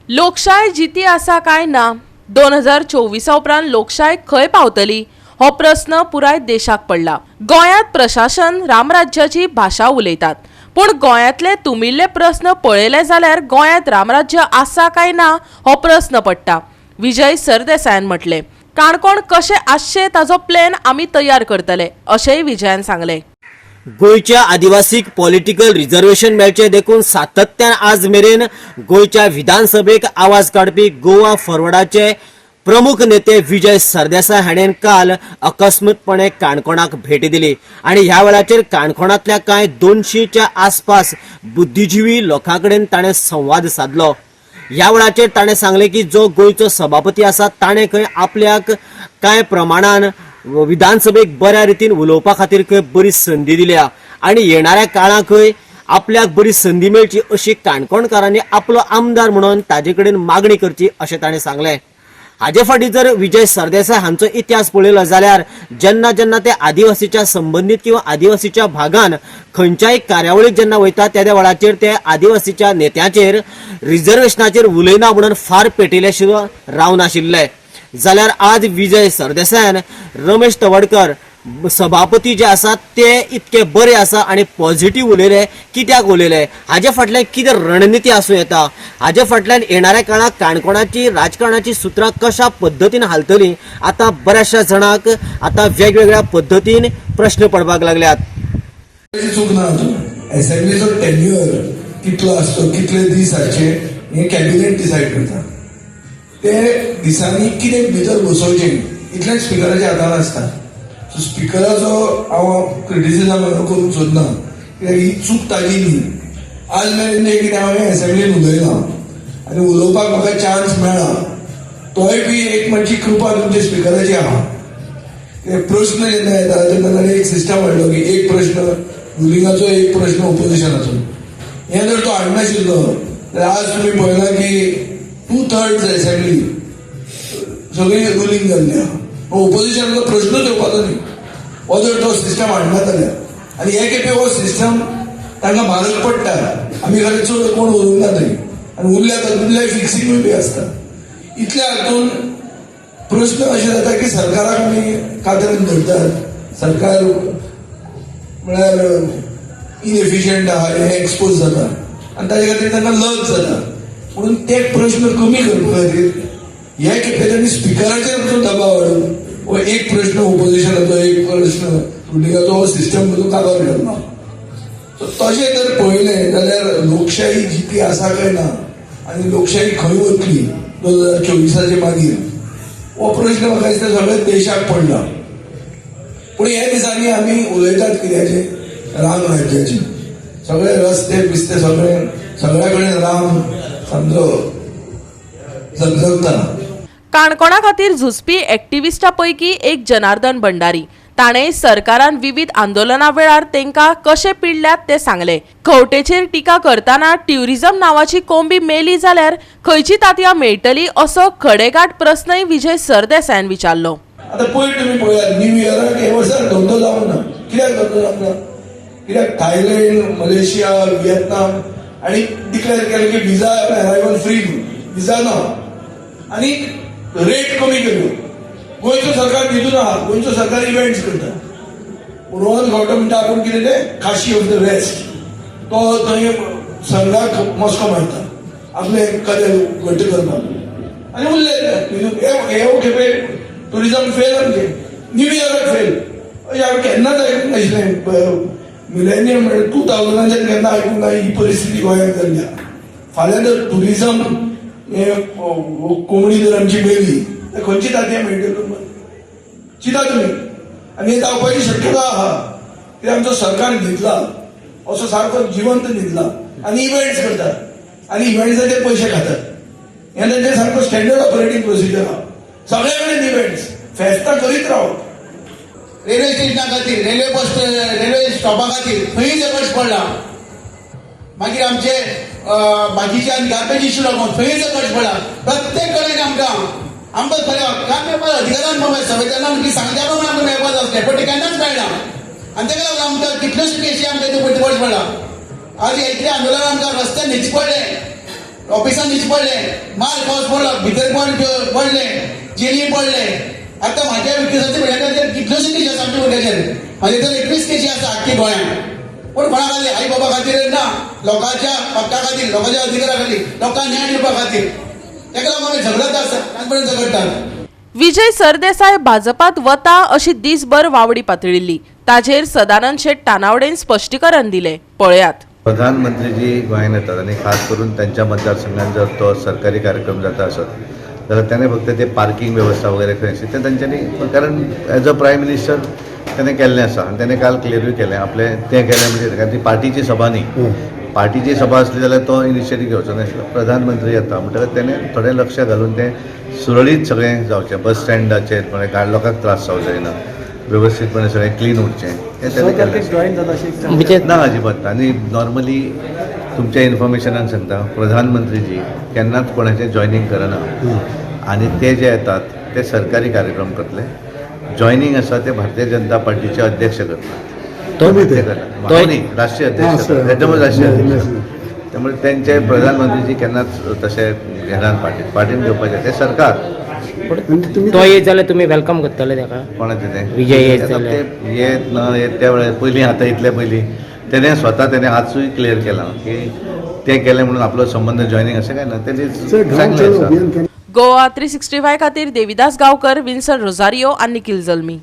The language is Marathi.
लोकशाय जिती आसा काय ना 2024 उपरांत लोकशाय खंय पावतली हो प्रश्न पुराय देशाक पडला। गोंयांत प्रशासन रामराज्याची भाषा उलयतात, पूण गोंयांतले तुमिल्ले प्रश्न पळयले जाल्यार गोंयांत रामराज्य आसा काय ना हो प्रश्न पडटा। विजय सरदेसायान म्हटले, काणकोण कशें आसचें ताजो प्लॅन आमी तयार करतले अशेंय विजयान सांगले। गोयच्या आदिवासीक पॉलिटिकल रिझर्वेशन मेळचे देखून सातत्यान आज मेरेन गोयच्या विधानसभेक आवाज काडपी गोवा फॉरवर्डाचे प्रमुख नेते विजय सरदेसाय हाणें काल अकस्मातपणे काणकोणाक भेट दिली आणि ह्या वेळाचेर काणकोणांतल्या कांय 200च्या आसपास बुद्धिजीवी लोकां कडेन ताणें संवाद साधलो। ह्या वेळाचेर ताणें सांगलें की जो गोयचो सभापती आसा ताणें खंय आपल्याक कांय प्रमाणान विधानसभेक बऱ्या रितीन उलोवपा खातीर खंय बरी संदी दिल्या आणि येणाऱ्या काळाक खंय आपल्याक बरी संदी मेळची अशी काणकोणकारांनी आपलो आमदार म्हणून ताजे कडेन मागणी करची अशें ताणें सांगलें। हाजे फाटीं जर विजय सरदेसाय हांचो इतिहास पळयलो जाल्यार जेन्ना जेन्ना ते आदिवासीच्या संबंधीत किंवा आदिवासीच्या भागान खंयच्याय कार्यावळीक जेन्ना वयता त्या वेळाचेर ते आदिवासीच्या नेत्याचेर रिझर्वेशनाचेर उलयना म्हणून फार पेटयले शिवाय रावनाशिल्ले। जाल्यार आज विजय सरदेसायान रमेश तवडकर सभापती जे आसात ते इतके बरे आसा आणि पॉझिटिव्ह उलयले, कित्याक उलयले, हाजे फाटल्यान कितें रणनीती आसूं येता, हाजे फाटल्यान येणाऱ्या काळात काणकोणाची राजकारणाची सुत्रां कशा पद्धतीन हालतली, आता बऱ्याचशा जाणांक आता वेगवेगळ्या पद्धतीन प्रश्न पडपाक लागल्यात। चूक ना असेंब्लीचो टेन्युअर कितलो आसतो, कितले दीस आसचे हे कॅबिनेट डिसायड करता। ते दिसांनी कितें भितर बसोवचें इतलेंच स्पिकराच्या हातान आसता। सो स्पिकराचो हांव क्रिटिसिजम करूंक सोदना, कित्याक ही चूक ताजी न्ही। आज मेरेन कितें हांवें असेंब्लीन उलयलां आनी उलोवपाक म्हाका चान्स मेळ्ळा, तोय बी एक मातशी कृपा तुमच्या स्पिकराची आहा। प्रश्न जेन्ना येता तेन्ना ताणें एक सिस्टम हाडलो की एक प्रश्न रुलिंगाचो, एक प्रश्न ओपोजिशनाचो। हें जर तो हाडनाशिल्लो जाल्यार आज तुमी पळयलां की 2/3 असेंब्ली सगळी रुलींग जाल्ली आहा। ओपोजिशनाचो प्रश्नच येवपाचो न्ही हो जर तो सिस्टम हाडना जाल्यार। आनी हे खेपे हो सिस्टम तांकां म्हारग पडटा। आमी खरें चड कोण उलोवना थंय आनी उरल्या तातूंतले फिक्सिंगूय बी आसता। इतल्या हातून प्रश्न अशें जाता की सरकाराक आमी कातरान धरतात, सरकार म्हळ्यार इनएफिशियंट आहा हें एक्सपोज जाता आनी ताजे खातीर तांकां लज जाता। म्हणून ते प्रश्न कमी करपा खातीर हे खेपे तांणी स्पिकराचेर पसून दबाव हाडून हो एक प्रश्न ओपोजिशनाचो, एक प्रश्न रुलिंगाचो हो सिस्टम पसून काबार केलो। तशें जर पळयलें जाल्यार लोकशाही जिती आसा काय ना आनी लोकशाही खंय वतली 2024च्या मागीर हो प्रश्न म्हाका दिसता सगळ्या देशाक पडला। पूण हे दिसांनी आमी उलयतात कित्याचे, राम राज्याचे। सगळे रस्ते बिस्ते सगळ्या कडेन राम समजो झगझगता। काणकोणा खातीर झुजपी एक्टिविस्टां पैकी एक जनार्दन भंडारी ताणें सरकारान विविध आंदोलना वेळार तांकां कशें पिडल्यात ते सांगले। खंवटेचेर टिका करतना ट्युरिझम नांवाची कोंबी मेली जाल्यार खंयची तांतयां मेळटली असो खडेगाठ प्रस्नय विजय सरदेसायान विचारलो। आता पयर तुमी पळयात न्यू इयराक हे वर्साक धंदो जावंक ना। कित्याक धंदो जावंक ना? कित्याक थायलंड, मलेशिया, व्हिएतनाम आणि डिक्लेअर केलें की व्हिजा अरायवल फ्री, व्हिजा ना आनी रेट कमी केल्यो। गोंयचो सरकार तितून आहा, गोंयचो सरकार इव्हेंट्स करता। रोहन गांवटा म्हणटा आपूण कितें तें काशी ऑफ द वेस्ट, तो थंय संघाक मस्को मारता आपले करियर घट्ट करपाक आनी उरले हे खेपे टुरिझम फेल आमचें, न्यू इयराक फेल। हांवें केन्नाच आयकूंक नाशिल्लें मिलेनियम म्हणजे 2000 केन्ना आयकूंक ना ही परिस्थिती गोंयांत जाल्ली। फाल्यां जर टुरिझम कोंबडी जर आमची मेली तर खंयची तांतयां मेळटल्यो चिंता तुमी। आनी हे जावपाची शक्यता आहा कित्याक आमचो सरकार न्हिदला, असो सारको जिवंत न्हिदला आनी इव्हेंट्स करतात आनी इव्हेंट्साचे पयशे खातात। हे तांचे सारको स्टँडर्ड ऑपरेटींग प्रोसिजर आहा। सगळे कडेन इव्हेंट्स फेस्तां करीत रावप। रेल्वे स्टेशना खातीर, रेल्वे स्टॉपा खातीर खंयी जगच पडला। मागीर आमचे बाकीचे गार्बेज इश्यू लागून खंयी जगच पडला। प्रत्येक कडेन आमकां खरें काम मेळपा अधिकारान बाबा संविधानान सांगता प्रमाणे आमकां मेळपा जाय आसलें, पण तें केन्नाच मेळना। आनी तेका लागून आमकां कितल्योच केसी आमकां त्यो पळोवची पडला। आज इतले आंदोलन आमकां रस्त्यार न्हिदचे पडले ऑफिसान न्हीच पडले, मार पावस पडलो, भितर पडले, जेली पडले. आता माझ्या विकासाच्या भुरग्यांचेर कितल्योशे केसी आसा आमच्या भुरग्याचेर. म्हाजे तर 21 केसी आसा आख्खी गोंयांत. पण कोणा खातीर? आई बाबा खातीर ना, लोकांच्या हक्का खातीर, लोकांच्या अधिकारा खातीर, लोकांक न्याय दिवपा खातीर. ताका लागून आमी झगडत आसतात, तांचपर्यंत झगडटात. विजय सरदेसाय भाजपात वता अशी दीसभर वावडी पातळिल्ली. ताजेर सदानंद शेट तानावडेन स्पश्टीकरण दिले. पळयात. प्रधानमंत्री जी गोंयांत येतात आणि खास करून त्यांच्या मतदारसंघात जर तो सरकारी कार्यक्रम जाता असत जाल्यार त्याने फक्त ते पार्किंग व्यवस्था वगैरे खंय आसली ते तांच्यांनी, कारण एज अ प्रायम मिनिस्टर त्याने केल्लें आसा आनी त्याने काल क्लियरूय केलें आपलें तें केलें म्हणजे कारण ती पार्टीची सभा न्ही. पार्टीची सभा असली जाल्यार तो इनिशिएटीव घेवचो नासलो. प्रधानमंत्री येता म्हणटकच तेणे थोडें लक्ष घालून तें सुरळीत सगळें जावचें. बस स्टँडाचेर म्हणजे लोकांक त्रास जावंक जायना, व्यवस्थितपणे सगळें क्लीन उरचें हें तेणे केलें. ना अजिबात. आनी नॉर्मली तुमच्या इन्फॉर्मेशनान सांगता, प्रधानमंत्रीजी केन्नाच कोणाचें जॉयनींग करना आनी ते जे येतात ते सरकारी कार्यक्रम करतले. जॉयनींग आसा ते भारतीय जनता पार्टीचे अध्यक्ष करतात. राष्ट्रीय अध्यक्ष त्याच्यामुळे राष्ट्रीय अध्यक्ष. त्यामुळे त्यांचे प्रधानमंत्रीजी केन्नाच तशें घेनात पार्टीन घेवपाचें ते सरकार. तो येत जाल्यार तुमी वेलकम करतले ताका? कोणाचें तें विजय येत आतां जाल्यार? ते येत न येत त्या वेळार पयलीं आतां इतले पयलीं तेणे स्वता तेणे आजूय क्लियर केलां की तें केलें म्हणून आपलो संबंध जॉयनींग अशें काय ना. तेणी सांगलें आसा. गोवा 365 खातीर देविदास गांवकर, विन्सन रोझारियो आनी निखिल जल्मी.